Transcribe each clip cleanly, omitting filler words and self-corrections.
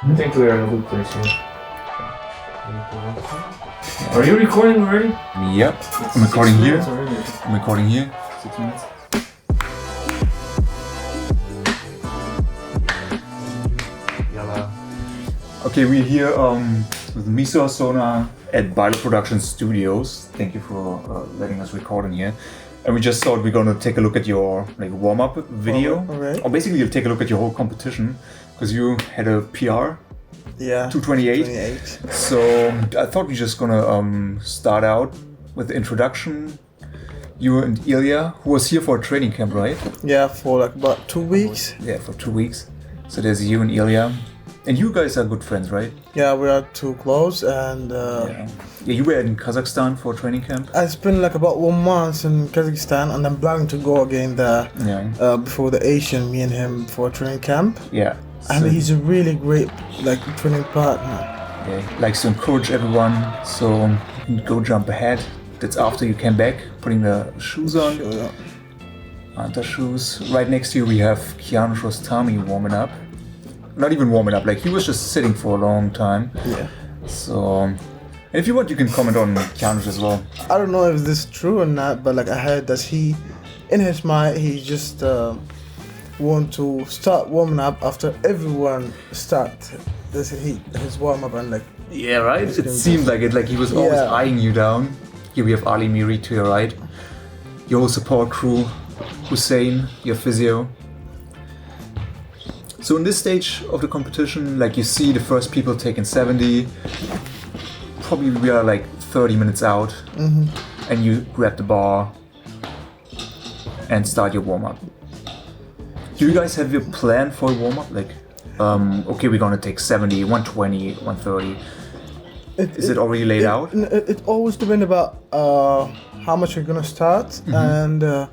I think we are in a good place here. Are you recording already? Yep. I'm recording here. I'm recording here. 6 minutes. Okay, we're here with Meso Hassona at Bio Production Studios. Thank you for letting us record in here. And we just thought we're gonna take a look at your warm-up video. Alright. Or basically you'll take a look at your whole competition because you had a PR. Yeah. 228. So I thought we're just gonna start out with the introduction. You and Ilya, who was here for a training camp, right? Yeah, for like about 2 weeks. Yeah, for 2 weeks. So there's you and Ilya. And you guys are good friends, right? Yeah, we are too close, and Yeah, you were in Kazakhstan for a training camp? I spent like about 1 month in Kazakhstan, and I'm planning to go again there before the Asian, me and him, for a training camp. Yeah. And he's a really great training partner. Yeah, he likes to encourage everyone, so you can go jump ahead. That's after you came back, putting the shoes on. Sure, yeah. Under shoes. Right next to you we have Kianoush Rostami warming up. Not even warming up, like he was just sitting for a long time. Yeah. So, and if you want, you can comment on Kianoush as well. I don't know if this is true or not, but like I heard that he, in his mind, he just want to start warming up after everyone start his warm up, and like. Yeah, right. It seemed like it. Like he was always eyeing you down. Here we have Ali Miri to your right. Your whole support crew, Hussein, your physio. So in this stage of the competition, like you see the first people taking 70, probably we are like 30 minutes out, and you grab the bar and start your warm-up. Do you guys have your plan for a warm-up? Like, okay, we're gonna take 70, 120, 130. Is it already laid out? It always depends about how much you're gonna start, and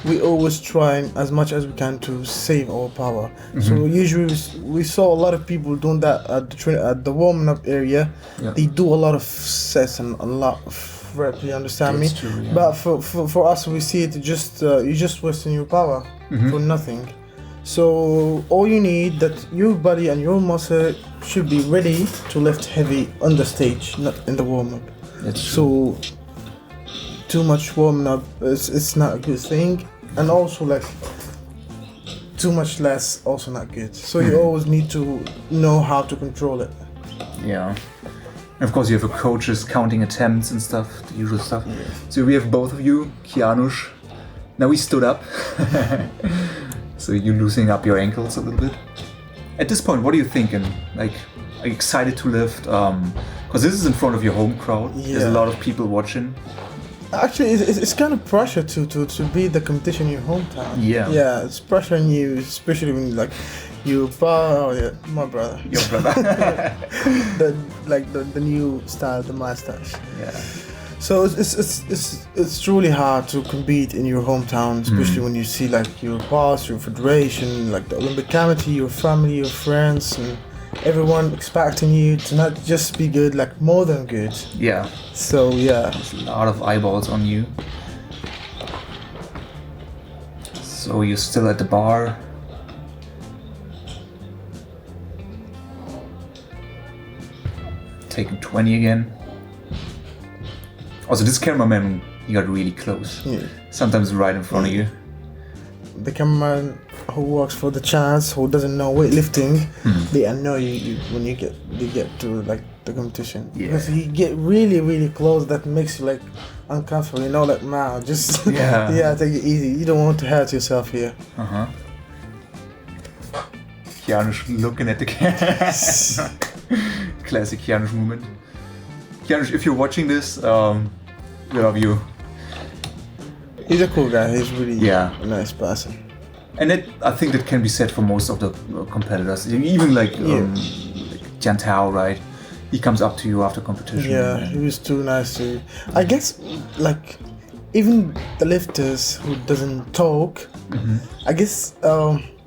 we always try as much as we can to save our power. So usually we saw a lot of people doing that at the warming up area. Yeah. They do a lot of sets and a lot of reps. You understand me? That's true, yeah. But for us, we see it just you're just wasting your power for nothing. So all you need that your body and your muscle should be ready to lift heavy on the stage, not in the warm up. That's true. So too much warming up it's not a good thing, and also like too much less also not good. So you always need to know how to control it. Yeah. And of course you have a coaches counting attempts and stuff, the usual stuff. Yeah. So we have both of you, Kianoush. Now we stood up. So you're loosening up your ankles a little bit. At this point, what are you thinking? Like, are you excited to lift? Because this is in front of your home crowd. Yeah. There's a lot of people watching. Actually, it's kind of pressure to be the competition in your hometown. Yeah. Yeah, it's pressure on you, especially when like you my brother. Your brother. the new style, the mustache. Yeah. So it's truly hard to compete in your hometown, especially when you see like your boss, your federation, like the Olympic committee, your family, your friends, and everyone expecting you to not just be good, like more than good. Yeah. So yeah. There's a lot of eyeballs on you. So you're still at the bar. Taking 20 again. Also, this cameraman, he got really close. Yeah. Sometimes right in front of you. The cameraman who works for the chance, who doesn't know weightlifting, they annoy you when you get to like the competition. Yeah. Because he get really close. That makes you like uncomfortable. You know, like man, just take it easy. You don't want to hurt yourself here. Kianoush looking at the camera. Classic Kianoush moment. Kianoush, if you're watching this, we love you. He's a cool guy. He's really a nice person. And I think that can be said for most of the competitors. Even like Jan Tao, right? He comes up to you after competition. Yeah, he was too nice to. I guess like even the lifters who doesn't talk, I guess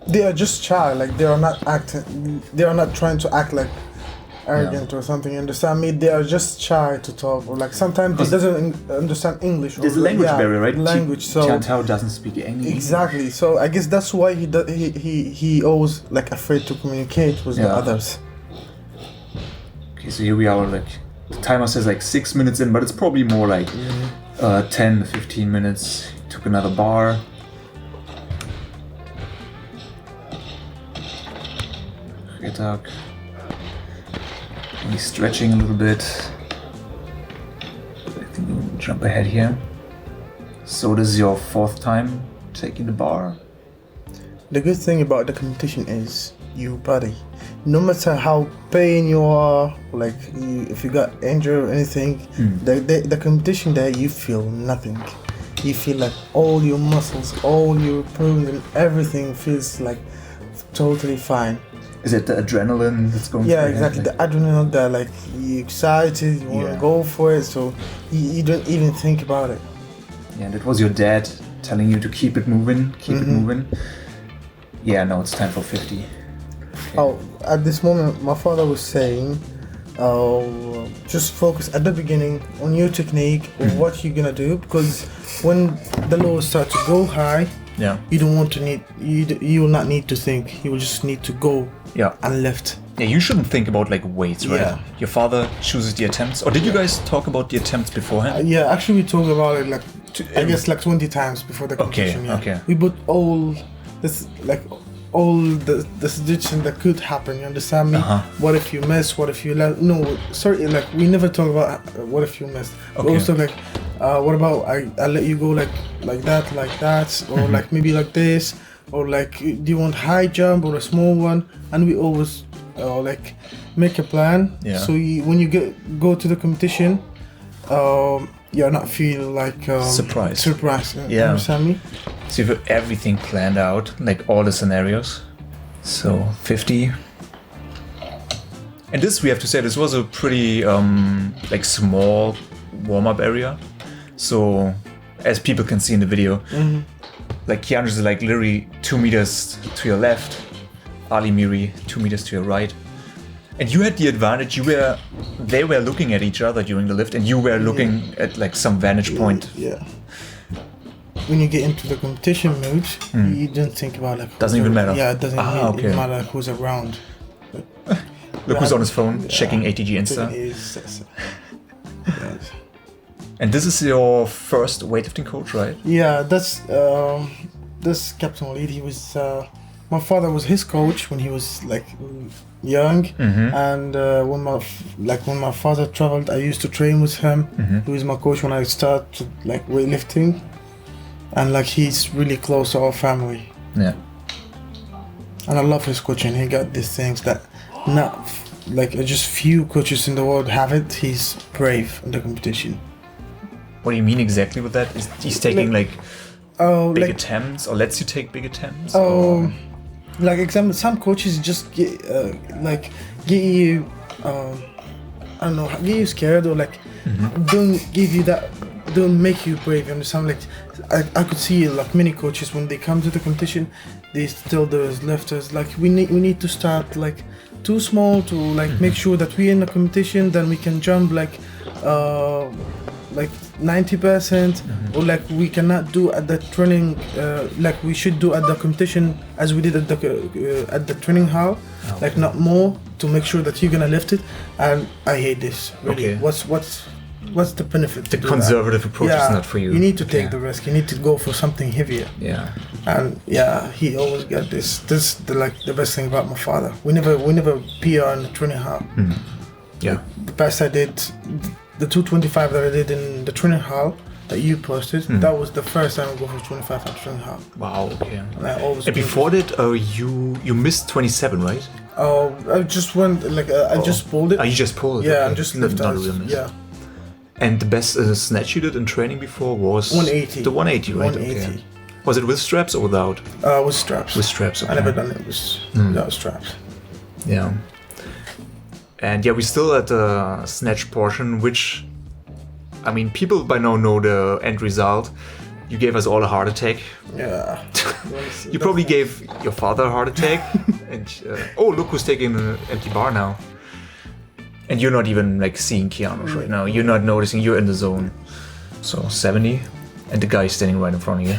they are just shy. Like they are not acting. They are not trying to act like arrogant or something. You understand me? They are just shy to talk, or like sometimes he doesn't understand English. There's a language barrier, right? Language. So Jan Tao doesn't speak English. Exactly. So I guess that's why he always like afraid to communicate with the others. Okay, so here we are, like, the timer says like 6 minutes in, but it's probably more like 10 to 15 minutes. Took another bar. Retak. He's stretching a little bit. I think we'll jump ahead here. So this is your 4th time taking the bar? The good thing about the competition is you body. No matter how pain you are, like if you got injured or anything, the competition there you feel nothing. You feel like all your muscles, all your bones and everything feels like totally fine. Is it the adrenaline that's going? Yeah, exactly. The adrenaline that like you're excited, you want to go for it, so you don't even think about it. Yeah, and it was your dad telling you to keep it moving, keep it moving. Yeah, no, it's time for 50. Okay. Oh, at this moment, my father was saying, just focus at the beginning on your technique, or what you're gonna do, because when the lows start to go high, you don't want to need, you will not need to think. You will just need to go and lift. Yeah, you shouldn't think about like weights, right? Yeah. Your father chooses the attempts, or did you guys talk about the attempts beforehand? Yeah, actually we talked about it like I guess like 20 times before the competition. Okay. We put all this like all the suggestions that could happen. You understand me? What if you miss? What if you no? Sorry, like we never talk about what if you missed. Okay. Also like, what about I let you go like that, or like maybe like this, or like do you want high jump or a small one? And we always like make a plan. Yeah. So when you go to the competition, you're not feel like surprised. You understand me? So you have everything planned out, like all the scenarios. So 50. And this, we have to say, this was a pretty like small warm-up area. So as people can see in the video, like Kianoush is like literally 2 meters to your left, Ali Miri 2 meters to your right. And you had the advantage, they were looking at each other during the lift, and you were looking at like some vantage point. Yeah. When you get into the competition mode, you don't think about like... Doesn't even matter. Yeah, it doesn't even matter who's around. Look who's on his phone, checking ATG Insta. And this is your first weightlifting coach, right? Yeah, that's Captain Lead. He was... my father was his coach when he was like young, and when my father traveled, I used to train with him. He was my coach when I started like weightlifting, and like he's really close to our family. Yeah. And I love his coaching. He got these things that not like just few coaches in the world have it. He's brave in the competition. What do you mean exactly with that? He's taking like big attempts, or lets you take big attempts? Like example, some coaches just get you, I don't know, get you scared, or like don't give you that, don't make you brave. You understand? Like I could see like many coaches when they come to the competition, they tell those lifters like we need to start like too small to like make sure that we're in the competition, then we can jump like 90%, or like we cannot do at the training like we should do at the competition as we did at the training hall, like not more, to make sure that you're gonna lift it. And I hate this really. What's the benefit? The conservative approach is not for you. You need to take the risk. You need to go for something heavier. Yeah. And he always got this. This the best thing about my father. We never PR in the training hall. Yeah. The best I did, the 225 that I did in the training hall that you posted, that was the first time I go for 25 at training hall. Wow. Okay. And I always. And before that, you missed 27, right? Oh, I just went I just pulled it. Oh, you just pulled it. Yeah, okay. I'm just lifted. Not a real miss. Yeah. And the best snatch you did in training before was 180. The 180, right? 180. Okay. Was it with straps or without? With straps. With straps. Okay. I never done it without straps. Yeah. And yeah, we're still at the snatch portion, which, I mean, people by now know the end result. You gave us all a heart attack. Yeah. You probably gave your father a heart attack. And look who's taking an empty bar now. And you're not even like seeing Kianoush right now. You're not noticing. You're in the zone. So 70, and the guy is standing right in front of you.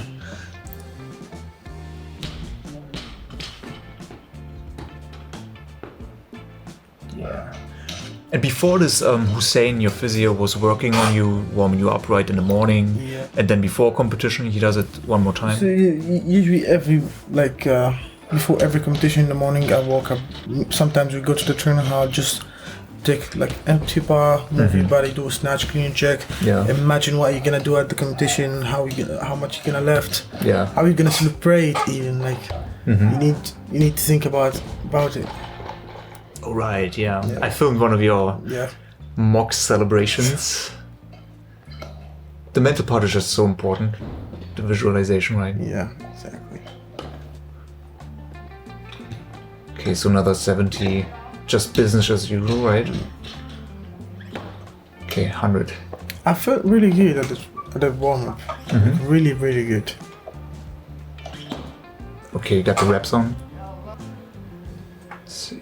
Yeah. And before this, Hussein, your physio, was working on you, warming you up right in the morning. Yeah. And then before competition, he does it one more time. So usually before every competition in the morning, I walk up. Sometimes we go to the training hall, just take like empty bar, move your body, do a snatch, clean check. Yeah. Imagine what you're gonna do at the competition, how much you're gonna lift. Yeah. How you're gonna celebrate even like. You need to think about it. Oh, right, yeah. Yeah. I filmed one of your Yeah. mock celebrations. The mental part is just so important. The visualization, right? Yeah, exactly. Okay, so another 70. Just business as usual, right? Okay, 100. I felt really good at the warm up. Really, really good. Okay, you got the reps on. Let's see.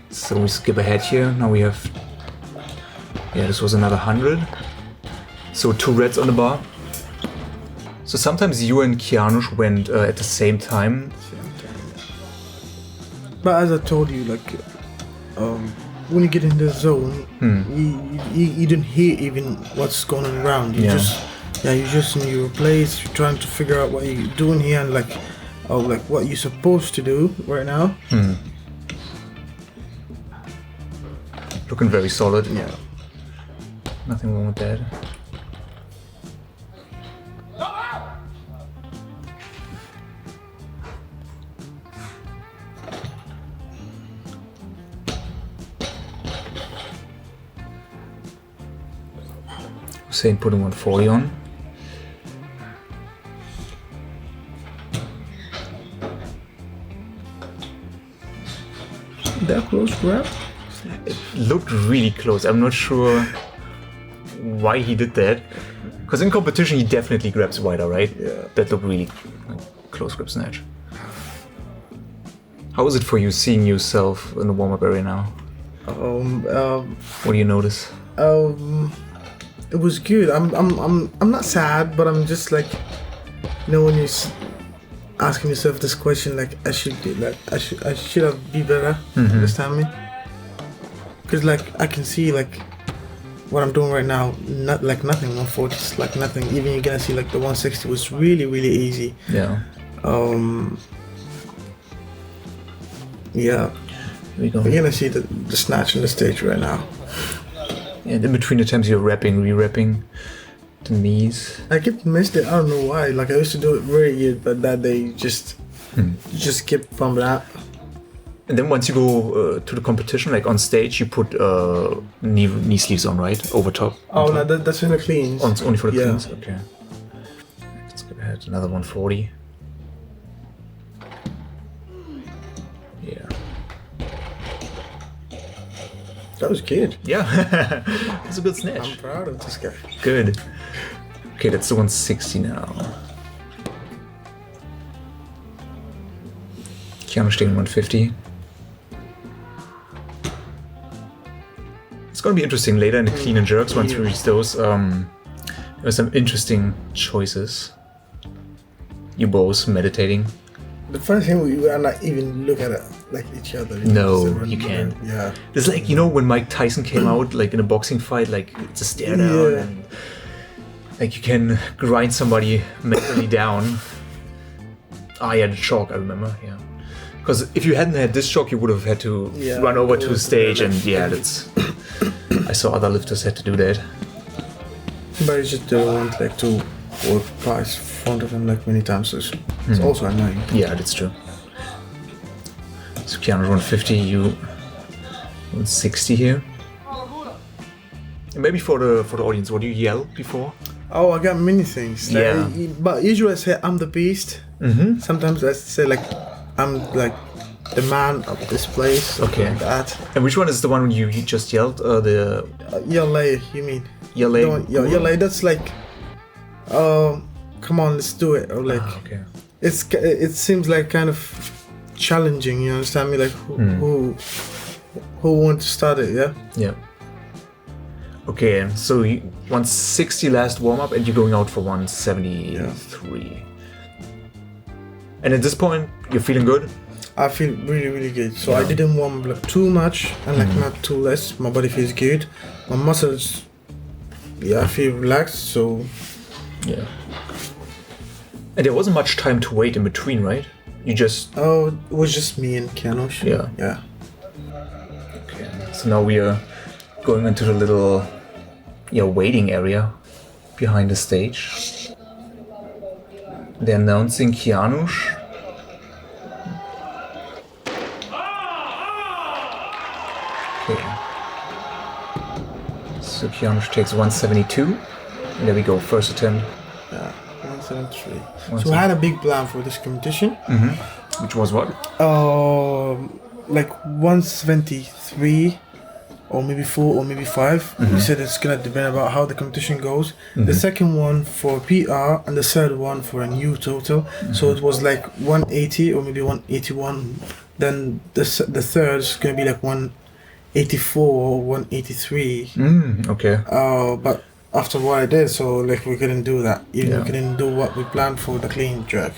So we skip ahead here. Now we have... Yeah, this was another 100. So 2 reds on the bar. So sometimes you and Kianoush went at the same time. But as I told you, like, when you get in the zone, you don't hear even what's going on around. You're just in your place. You're trying to figure out what you're doing here and like what you're supposed to do right now. Looking very solid. Yeah. Nothing wrong with that. Hussein putting 140 on. That close grab? It looked really close. I'm not sure why he did that. Because in competition he definitely grabs wider, right? Yeah. That looked really like close grip snatch. How is it for you seeing yourself in the warm-up area now? What do you notice? It was good. I'm not sad, but I'm just like, when you're asking yourself this question, like I should have be better. Understand me? Because like I can see like what I'm doing right now, not like nothing. 140 is like nothing. Even you're gonna see like the 160 was really really easy. Yeah. Yeah. We go. You're gonna see the snatch on the stage right now. And in between the times you're wrapping, re-wrapping the knees. I kept missed it. I don't know why. Like I used to do it very good, but that day just kept fumbling out. And then once you go to the competition, like on stage, you put knee sleeves on, right? Over top. Oh no, that's in the cleans. Only for the cleans. Okay. Let's go ahead. Another 140. Yeah. That was good. Yeah. That's a good snatch. I'm proud of this guy. Good. Okay, that's the 160 now. Kianoush taking 150. It's gonna be interesting later in the clean and jerks once we reach those. There's some interesting choices. You both meditating. The funny thing, we are not even look at it like each other. No, you can't. Yeah. It's like, when Mike Tyson came out, like in a boxing fight, like it's a stare down, and like you can grind somebody mentally down. The chalk, I remember, yeah. Because if you hadn't had this chalk, you would have had to run over to the stage, and that's. I saw other lifters had to do that. But it's just don't want like to walk past front of him like many times, so it's also annoying. Yeah, that's true. So Kianoush 150, you 160 here. And maybe for the audience, what do you yell before? Oh, I got many things. Like, but usually I say I'm the beast. Sometimes I say like I'm like the man of this place. Okay. Like that. And which one is the one when you just yelled? The Yale, you mean? Yale. Yale. That's like, come on, let's do it. Or like, okay. It seems like kind of challenging. You understand me? Like who wants to start it? Yeah. Yeah. Okay, so 160 last warm-up and you're going out for 173. And at this point, you're feeling good? I feel really, really good. So I didn't warm up like too much and like not too less. My body feels good. My muscles, I feel relaxed. So yeah. And there wasn't much time to wait in between, right? You just... Oh, it was just me and Kianoush. Yeah. Yeah. Okay. So now we are going into the little, waiting area behind the stage. They're announcing Kianoush. Okay. So Kianoush takes 172. And there we go, first attempt. Yeah, 173. So I had a big plan for this competition. Which was what? Like 173 or maybe 4 or maybe 5. We said it's gonna depend about how the competition goes. The second one for PR and the third one for a new total. So it was like 180 or maybe 181. Then the third is gonna be like 184 or 183. Okay. But after what I did, so like we couldn't do that. We couldn't do what we planned for the clean drag.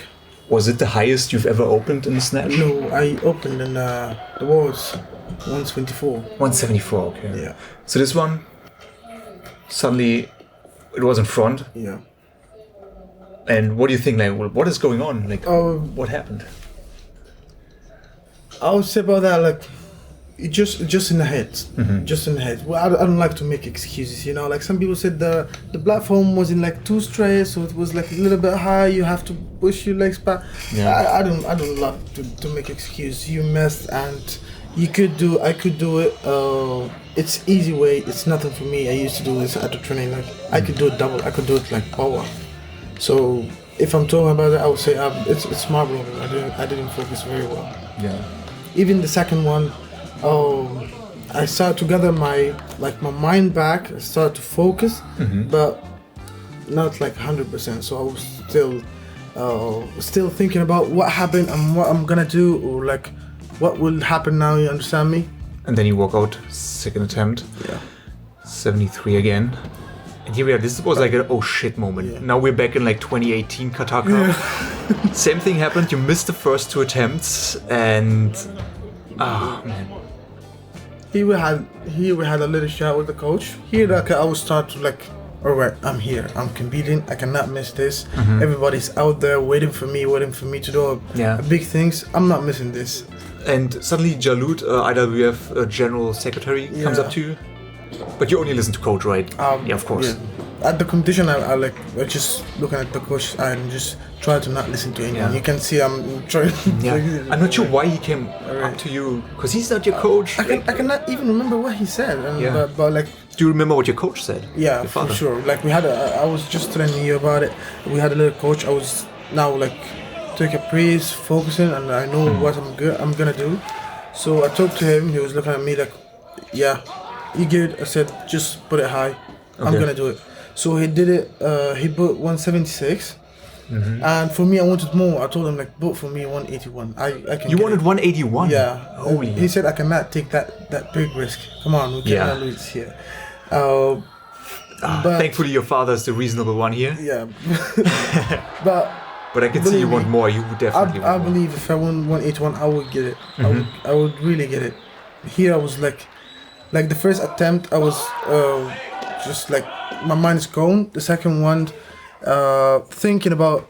Was it the highest you've ever opened in the Snatch? No, I opened in the world's 124. 174, okay. Yeah. So this one, suddenly, it was in front. Yeah. And what do you think, like, what is going on? Like, what happened? I would say about that, like, it just in the head. Just in the head. Well, I don't like to make excuses, like some people said the platform wasn't like too straight, so it was like a little bit high, you have to push your legs back. I don't love to make excuses. You missed and I could do it. It's easy way, it's nothing for me. I used to do this at the training, like I could do it double, I could do it like power. So if I'm talking about it, I would say it's my problem. I didn't focus very well. Yeah. Even the second one, I started to gather my mind back. I started to focus, but not like 100%. So I was still thinking about what happened and what I'm gonna do, or like what will happen now. You understand me? And then you walk out, second attempt. Yeah. 73 again. And here we are. This was like an oh shit moment. Yeah. Now we're back in like 2018 Qatar Cup. Yeah. Same thing happened. You missed the first 2 attempts, and man. Here we had a little chat with the coach. Here I will start to like, alright, I'm here. I'm competing. I cannot miss this. Everybody's out there waiting for me to do big things. I'm not missing this. And suddenly Jaloud, IWF General Secretary, comes up to you. But you only listen to coach, right? Yeah, of course. Yeah. At the competition, I just looking at the coach and just try to not listen to anyone. You can see I'm trying. I'm not sure why he came up to you, because he's not your coach. I cannot even remember what he said. But like, do you remember what your coach said? Yeah, for sure. Like we had I was just telling you about it. We had a little coach. I was now like take a breeze, focusing, and I know what I'm gonna do. So I talked to him. He was looking at me like, yeah, you good? I said, just put it high. I'm gonna do it. So he did it. He put 176, and for me, I wanted more. I told him like, book for me 181. I can. You wanted 181? Yeah. Holy. He said I cannot take that big risk. Come on, we cannot lose here. But thankfully, your father is the reasonable one here. Yeah. But I can see you want more. You would definitely. I believe if I won 181, I would get it. I would really get it. Here I was like the first attempt, I was just like my mind is gone. The second one, thinking about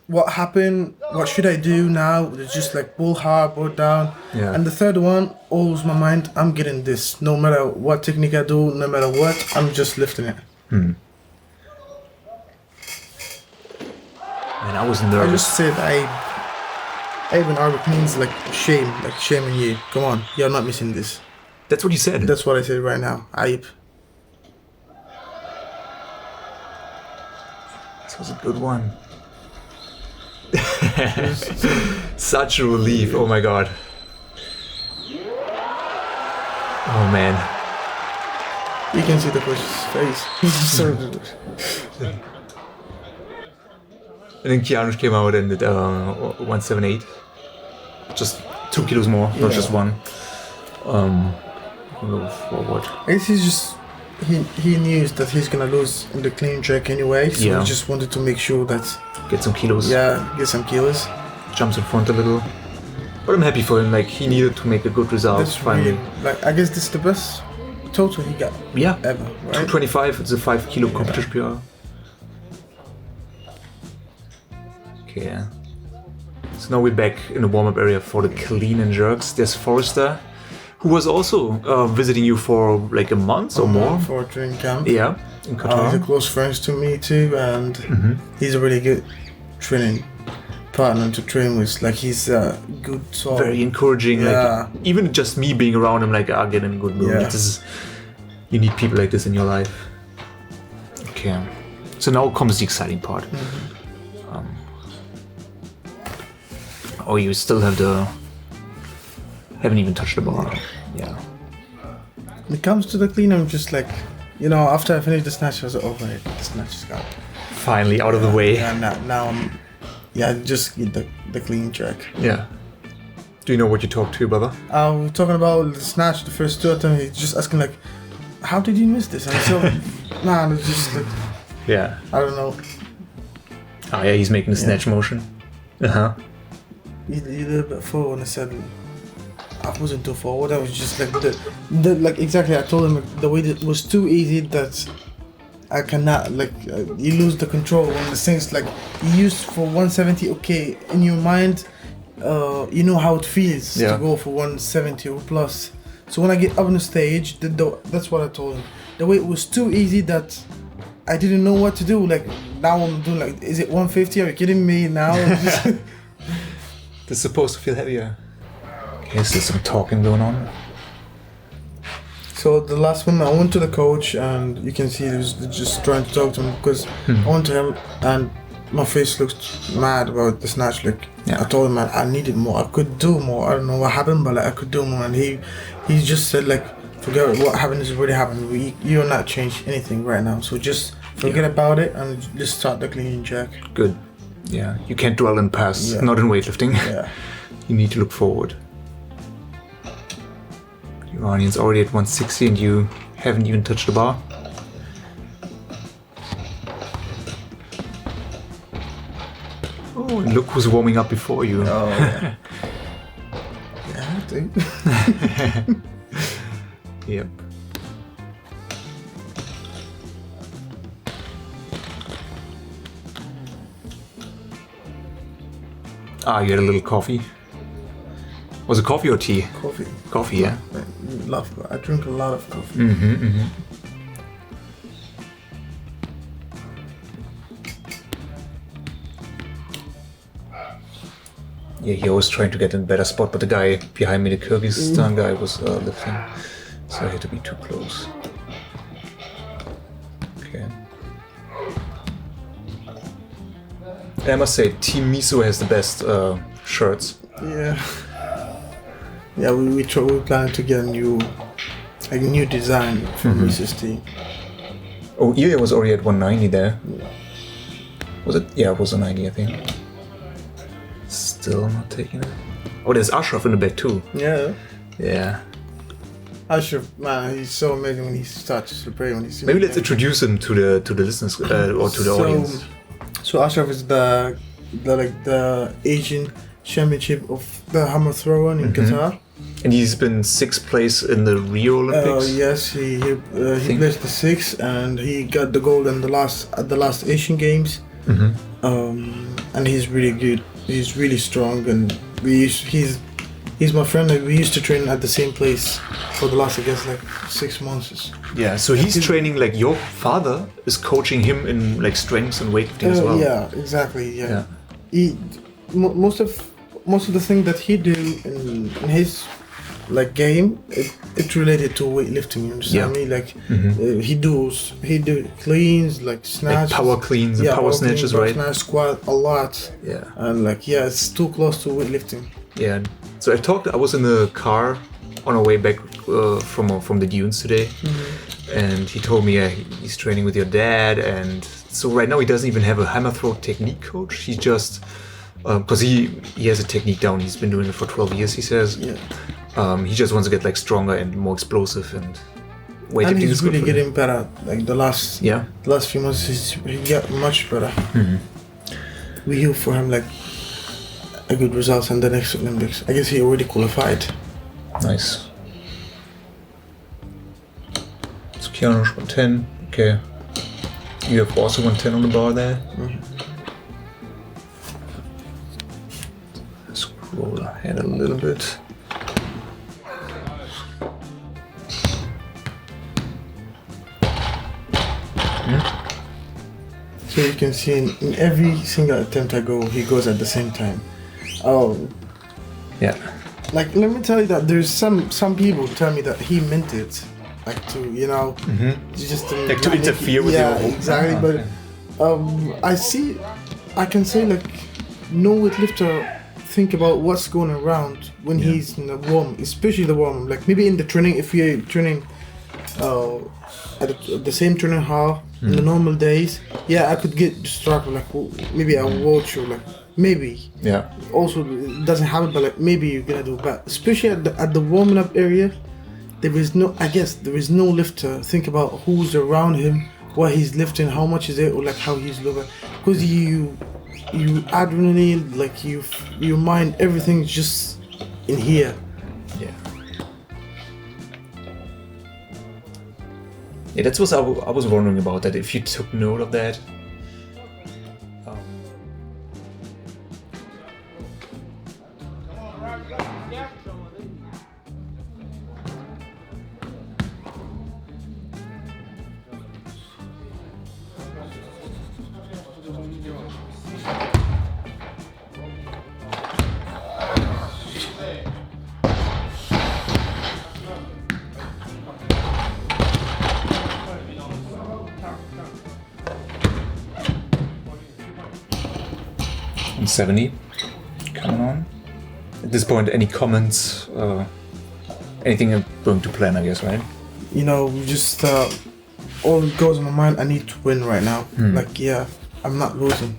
what happened, what should I do now? It's just like pull hard, pull down. Yeah. And the third one, always my mind, I'm getting this. No matter what technique I do, no matter what, I'm just lifting it. And I was nervous. I just said Ibrahim Elbakh means like shaming you. Come on, you're not missing this. That's what you said. That's what I said right now. Aib. This was a good one. Such a relief. Oh my god. Oh man. You can see the coach's face. He's so And then Kianoush came out and did 178. Just 2 kilos more, not just one. Move forward. I guess he's just he knew that he's gonna lose in the clean jerk anyway, so Yeah. he just wanted to make sure that Get some kilos. get some kilos. Jumps in front a little. But I'm happy for him. Like he needed to make a good result That's finally. really, like I guess this is the best total he got Yeah. ever, right? 225. It's a 5 kilo competition PR. Okay. Yeah. So now we're back in the warm-up area for the clean and jerks. There's Forrester, who was also visiting you for like a month or more. For a training camp. Yeah, in He's Qatar. a close friend to me too, and he's a really good training partner to train with. Like he's good sort. Very encouraging. Yeah. Like even just me being around him, like I get in a good mood. Yeah. This is, you need people like this in your life. Okay. So now comes the exciting part. Oh, you still haven't even touched the bar. Yeah. When it comes to the clean, I'm just like, after I finished the snatch, I was like, oh wait, the snatch is gone. Finally out of the way. Yeah, now I'm, just get the clean jerk. Yeah. Do you know what you talked to your brother? We're talking about the snatch, the first two attempts. He's just asking like, how did you miss this? And so, it's just like, Yeah. I don't know. Oh yeah, he's making the snatch motion. Uh-huh. You did a bit forward, and I said, I wasn't too forward. I was just like like exactly. I told him like, the way that was too easy that I cannot you lose the control when the things like you used for 170. Okay, in your mind, you know how it feels to go for 170 or plus. So when I get up on the stage, that's what I told him. The way it was too easy that I didn't know what to do. Like now I'm doing like, is it 150? Are you kidding me now? It's supposed to feel heavier. Okay, so there's some talking going on. So the last one, I went to the coach, and you can see he was just trying to talk to him because I went to him, and my face looked mad about the snatch. Like I told him, man, I needed more. I could do more. I don't know what happened, but I could do more. And he just said like, forget what happened is already happened. You're not change anything right now. So just forget about it and just start the clean and jerk. Good. Yeah, you can't dwell in the past. Yeah. Not in weightlifting. Yeah. You need to look forward. Iranian's already at 160 and you haven't even touched the bar. Oh, and look who's warming up before you. Oh, yeah. Yeah, I have to. Yep. Ah, you had a little coffee. Was it coffee or tea? Coffee. Coffee, yeah. I drink a lot of coffee. Yeah, he was trying to get in a better spot, but the guy behind me, the Kyrgyzstan guy, was lifting, so I had to be too close. Okay. And I must say, Team Meso has the best shirts. Yeah. Yeah, we plan to get a new design for Meso's team. Oh, Ilya was already at 190 there. Was it? Yeah, it was 190, I think. Still not taking it. Oh, there's Ashraf in the back too. Yeah. Yeah. Ashraf, man, he's so amazing when he starts to play. Maybe let's introduce him to the listeners or to the audience. So Ashraf is the Asian championship of the hammer throwing in Qatar. And he's been 6th place in the Rio Olympics. Yes, he placed the 6th, and he got the gold in the last Asian Games. And he's really good. He's really strong, and he's my friend. Like, we used to train at the same place for the last, I guess, like 6 months. Yeah, so he's training, like your father is coaching him in like strengths and weightlifting as well. Yeah, exactly. Yeah. Most of the thing that he do in his like game, it's related to weightlifting. You understand me? Like he do cleans, like snatch, like power cleans and power snatches, right? Snatch, squat a lot. Yeah. And it's too close to weightlifting. Yeah. So I was in the car on our way back from the dunes today, and he told me he's training with your dad, and so right now he doesn't even have a hammer throw technique coach. He's just because he has a technique down. He's been doing it for 12 years, he says. Yeah. He just wants to get like stronger and more explosive, and weightlifting and is he's good really for you. getting better. Like the last few months, he got much better. We hope for him like a good result in the next Olympics. I guess he already qualified. Nice. So Kianoush 110. Okay. You have also 110 on the bar there. Scroll ahead a little bit. So you can see in every single attempt I go, he goes at the same time. Oh, yeah. Like let me tell you that there's some people tell me that he meant it, like to just Like to interfere with your exactly. But I can say like no weightlifter think about what's going around when he's in the warm, especially the warm. Like maybe in the training, if we're training at the same training hall in the normal days, I could get distracted. Like maybe I'll watch or like maybe. Yeah. Also, it doesn't happen, but like maybe you're gonna do. But especially at the warming up area, there is no lifter think about who's around him, what he's lifting, how much is it, or like how he's looking, because you adrenaline, like your mind, everything's just in here. Yeah, that's what I was wondering about, that if you took note of that. On 70, coming on. At this point, any comments? Anything going to plan, I guess, right? Just all that goes in my mind. I need to win right now. Like, I'm not losing.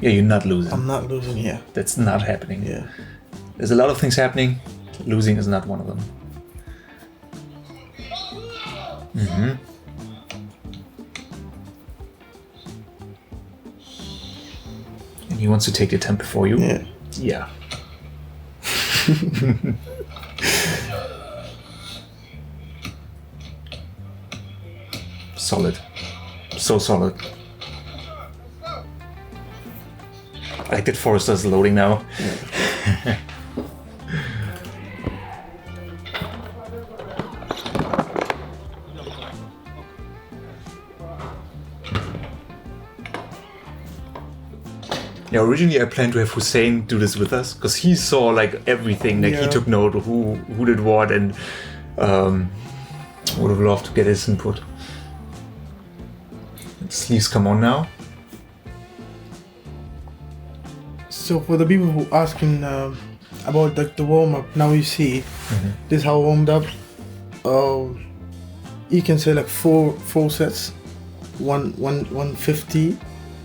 Yeah, you're not losing. I'm not losing here. That's not happening. Yeah. There's a lot of things happening. Losing is not one of them. And he wants to take the attempt before you? Yeah. Solid. So solid. I like that Forrester's loading now. Yeah, originally I planned to have Hussein do this with us, because he saw like everything, like he took note of who did what, and would have loved to get his input. The sleeves come on now. So for the people who asking about the warm up, now you see this is how I warmed up. You can say like four sets, 150.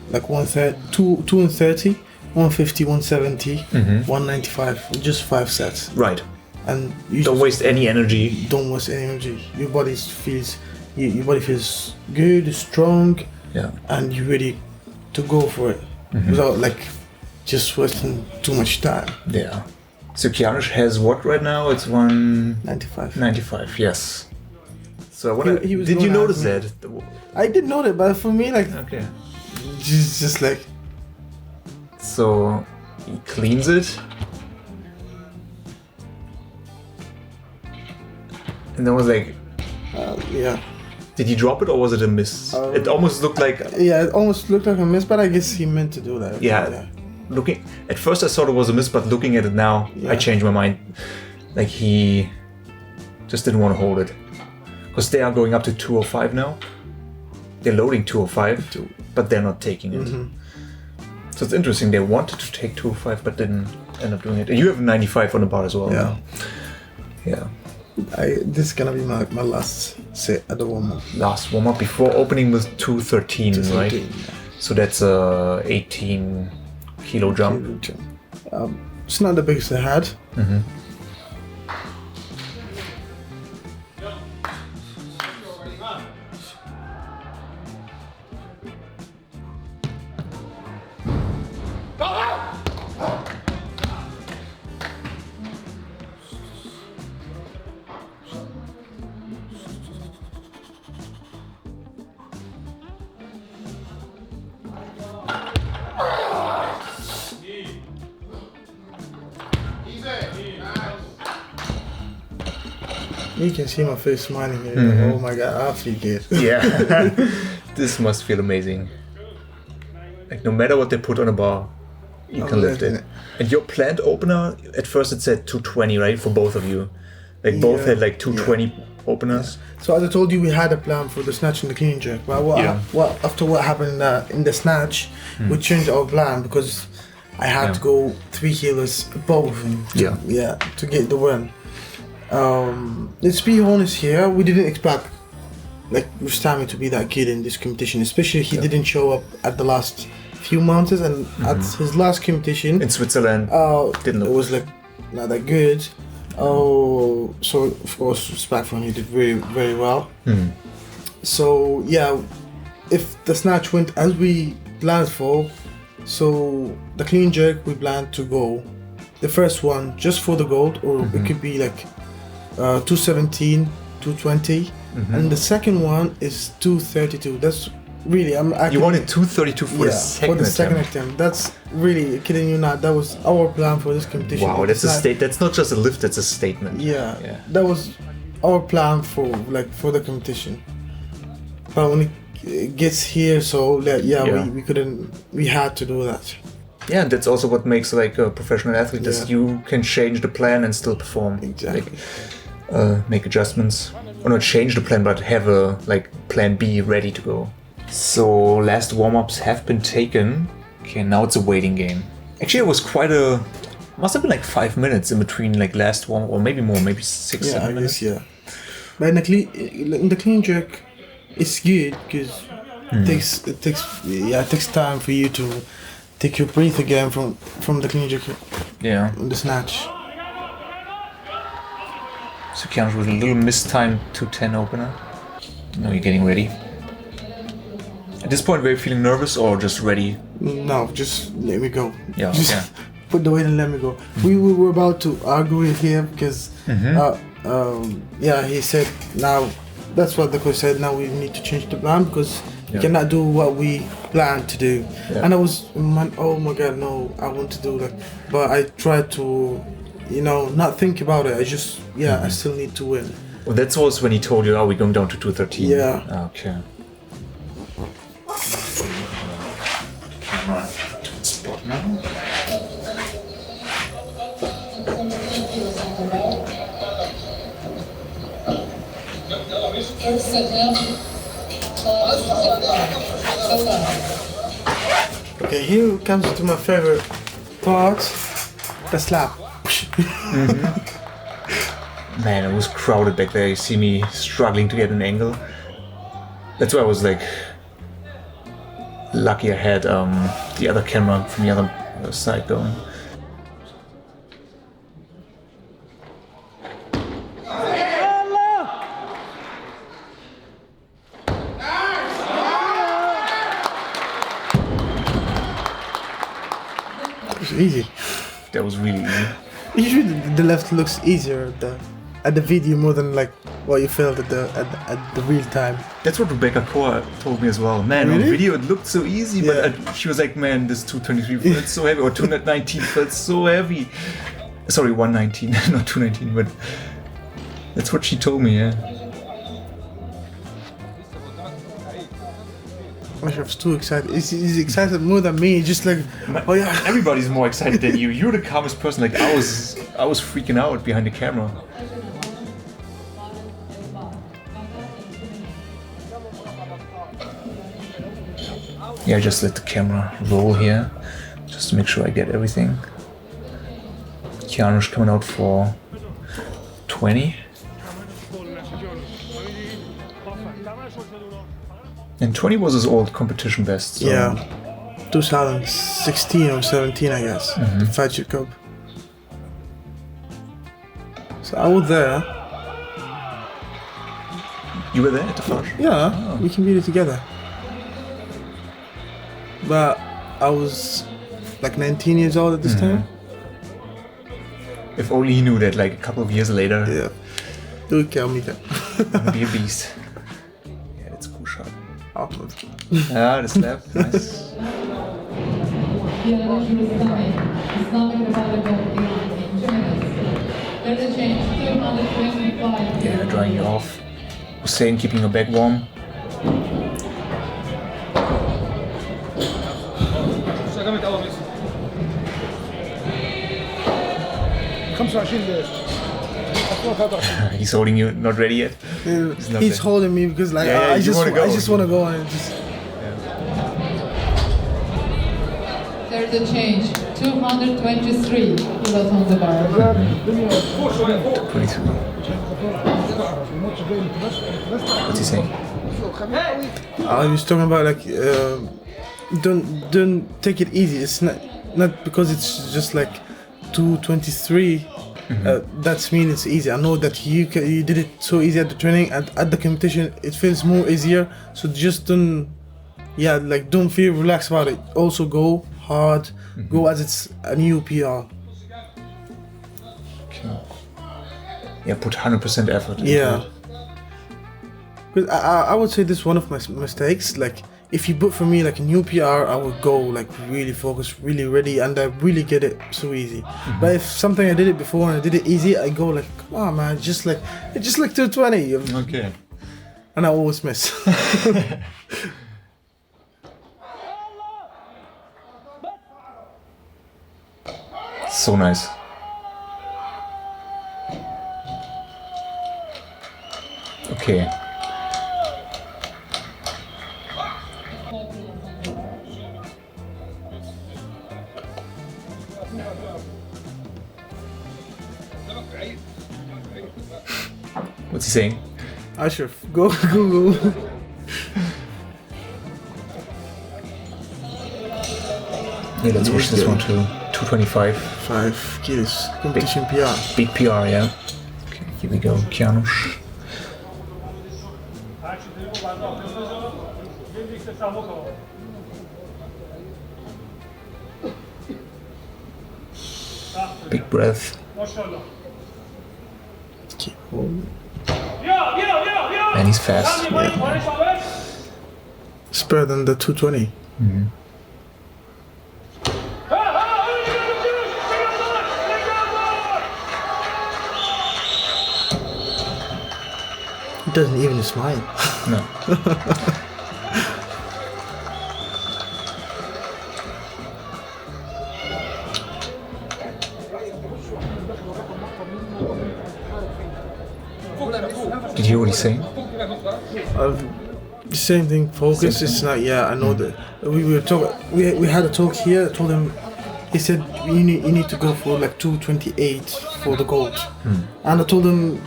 Like 2 and 30, 150, 170, 195, just 5 sets. Right. And you don't waste any energy. Don't waste any energy. Your body feels good, strong, and you're ready to go for it without like just wasting too much time. Yeah. So Kianoush has what right now? It's 195. 95, yes. So he was did you notice that? I did notice, but for me, like, okay. Just like. So he cleans it. And then was like. Yeah. Did he drop it or was it a miss? It almost looked like. Yeah, it almost looked like a miss, but I guess he meant to do that. Yeah. Looking at first, I thought it was a miss, but looking at it now, I changed my mind. Like he just didn't want to hold it, because they are going up to 205 now. They're loading 205, but they're not taking it. So it's interesting. They wanted to take 205, but didn't end up doing it. And you have 95 on the bar as well. Yeah. Yeah. This is gonna be my last set at the warm up. Last warm up before opening with 213, right? Yeah. So that's a 18 kilo jump. It's not the biggest I had. You can see my face smiling. You're like, oh my god, I feel good. Yeah. This must feel amazing. Like no matter what they put on a bar, you can lift it. And your planned opener, at first it said 220, right? For both of you. Like both had like 220 openers. So as I told you, we had a plan for the snatch and the clean jerk. But after what happened in the snatch, we changed our plan because I had to go 3 kilos above him. To get the win. Let's be honest here. We didn't expect like Rostami to be that good in this competition. Especially he didn't show up at the last few months, and at his last competition in Switzerland, it was like not that good. So of course, respect for him. He did very, very well. So yeah, if the snatch went as we planned for, so the clean jerk we planned to go the first one just for the gold, or it could be like 217, 220, and the second one is 232. That's really you wanted 232 for the second attempt. That's really kidding you not. That was our plan for this competition. Wow, that's that's not just a lift, that's a statement. Yeah, that was our plan for the competition. But when it gets here, so we couldn't. We had to do that. Yeah, and that's also what makes like a professional athlete is you can change the plan and still perform. Exactly. Make adjustments, or not change the plan, but have a plan B ready to go. So last warm-ups have been taken. Okay, now it's a waiting game. Actually, it was must have been like 5 minutes in between last warm, or maybe more, maybe 6, 7 minutes. Guess, but in the clean jerk, it's good because it takes time for you to take your breath again from the clean jerk. Yeah. The snatch. So Kianoush with a little mistimed 210 opener. Now you're getting ready. At this point, were you feeling nervous or just ready? No, just let me go. Yeah, just put the weight and let me go. We were about to argue with him because, he said now, that's what the coach said, now we need to change the plan because we cannot do what we planned to do. Yeah. And I was, oh my god, no, I want to do that. But I tried to, not think about it. I just, I still need to win. Well, that was when he told you, we're going down to 213. Yeah. Okay. Camera spot now. Okay, here comes to my favorite part, the slap. Man, it was crowded back there. You see me struggling to get an angle. That's why I was lucky I had the other camera from the other side going. It was easy. That was really easy. Usually the left looks easier at the video more than what you felt at the real time. That's what Rebecca Core told me as well. Man, really? On video it looked so easy, but she was like, man, this 223 felt so heavy, or 219 felt so heavy. Sorry, 119, not 219, but that's what she told me, I was too excited. He's excited more than me. Just everybody's more excited than you. You're the calmest person. I was freaking out behind the camera. Yeah, just let the camera roll here, just to make sure I get everything. Kianoush coming out for 20. And 20 was his old competition best. So. Yeah, 2016 or 17, I guess. The Qatar Cup. So I was there. You were there at the flash? Yeah, we competed together. But I was 19 years old at this time. If only he knew that a couple of years later. Yeah. Do it, kill me then. Be a beast. Yeah, that's a cool shot. Awesome. Yeah, the slap, nice. There's a change. 225. Yeah, drying you off. Hussein keeping your back warm. 25 He's holding you, not ready yet. He's holding me because like Yeah, I you just wanna go. I just want to go and just. There's a change. 223 kilos on the bar. 23. What's he saying? I was talking about like don't take it easy. It's not because it's just like 223. That's mean it's easy. I know that you did it so easy at the training and at the competition it feels more easier. So just don't feel relaxed about it. Also go hard, go as it's a new PR. Okay. Yeah, put 100% effort. Yeah. Because I would say this is one of my mistakes. Like if you book for me like a new PR, I would go like really focused, really ready, and I really get it so easy. But if something I did it before and I did it easy, I go like, come on man, just like 220. Okay. And I always miss. So nice. Okay. What's he saying? Ashraf, go. Yeah, let's push this one to 225. 5 kilos, competition PR. Big PR, yeah. Okay, here we go, Kianoush. Big breath. Keep holding. And he's fast. It's better than the 220. He doesn't even smile. No. Did you hear what he's saying? The same thing. Focus. It's not. Yeah, I know that. We were talking. We had a talk here. I told him. He said you need to go for like 228 for the gold. And I told him,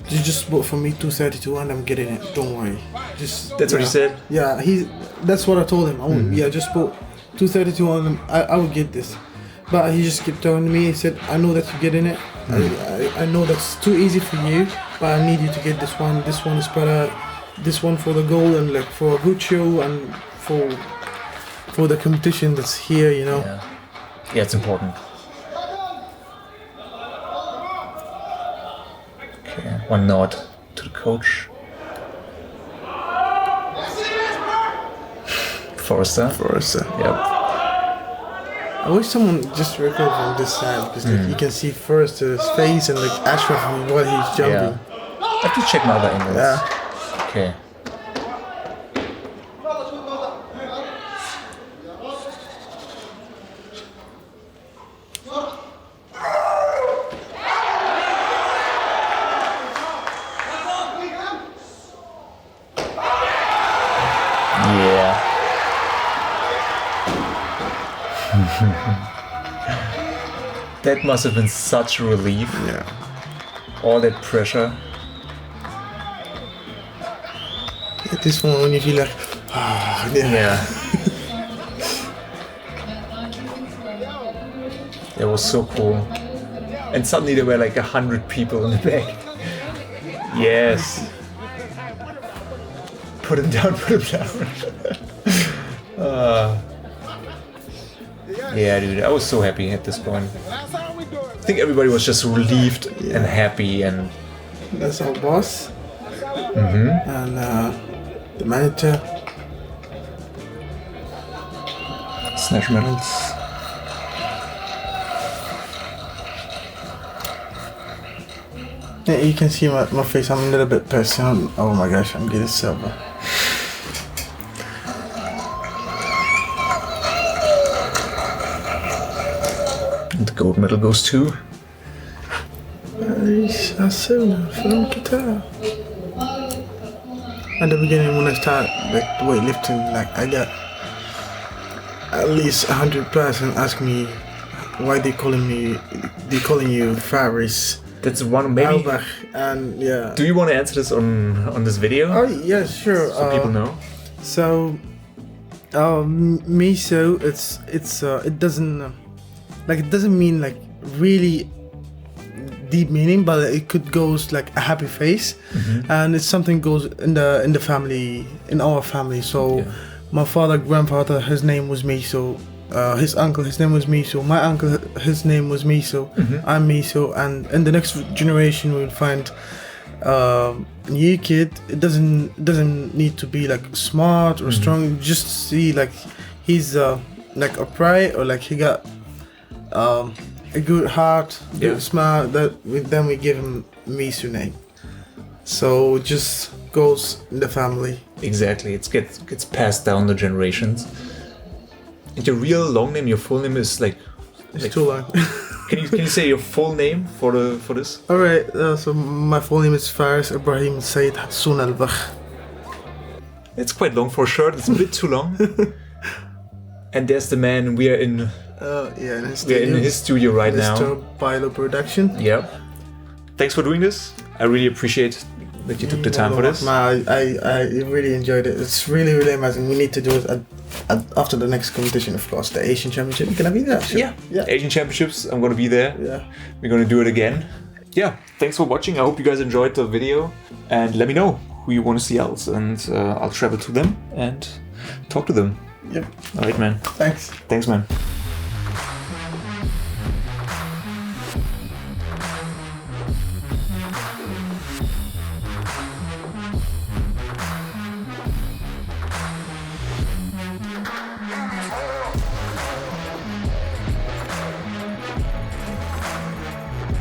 you just bought for me 232 and I'm getting it. Don't worry. That's what he said? Yeah. That's what I told him. I won't, yeah, just bought 232 on him. I will get this. But he just kept telling me. He said, I know that you're getting it. I know that's too easy for you, but I need you to get this one. This one is better. This one for the gold and like for a good show and for the competition that's here, you know. Yeah, it's important. Okay, one nod to the coach. Forrester. Yep. I wish someone just record from this side because like, you can see first his face and like Ashraf and what he's jumping. I have to check my other angles. Yeah. Okay. Yeah. That must have been such a relief. Yeah. All that pressure. At this one when you feel like Yeah. It was so cool. And suddenly there were like 100 people in the back. Yes. Put him down, Yeah, dude, I was so happy at this point. I think everybody was just relieved and happy and... That's our boss. And the manager. Snatch medals. Yeah, you can see my face. I'm a little bit pissed. Oh my gosh, I'm getting silver. The gold medal goes to Meso Hassona from Qatar. At the beginning, when I started like weightlifting, like I got at least 100 person ask me why they calling you Faris. That's one maybe. Elbakh, and yeah. Do you want to answer this on this video? Oh yeah, sure. So people know. So, Meso, it doesn't mean like really deep meaning, but it could goes like a happy face, and it's something goes in the family, in our family. So, my father, grandfather, his name was Meso. His uncle, his name was Meso. My uncle, his name was Meso. I'm Meso, and in the next generation, we'll find new kid. It doesn't need to be like smart or strong. You just see like he's like upright, or like he got a good heart, good smile. Then we give him Meso name. So it just goes in the family. Exactly, it gets passed down the generations. And your real long name, your full name is like too long. Can you say your full name for this? All right. So my full name is Faris Ibrahim Saed Elbakh. It's quite long for a shirt. It's a bit too long. And there's the man. We are in. We're in his studio right now. Mr. Bilo Production. Yeah. Thanks for doing this. I really appreciate that you took the time for this. I really enjoyed it. It's really, really amazing. We need to do it after the next competition, of course, the Asian Championship. Can I be there? Sure. Yeah. Asian Championships, I'm gonna be there. Yeah. We're gonna do it again. Yeah, thanks for watching. I hope you guys enjoyed the video. And let me know who you want to see else. And I'll travel to them and talk to them. Yep. Alright, man. Thanks. Thanks, man.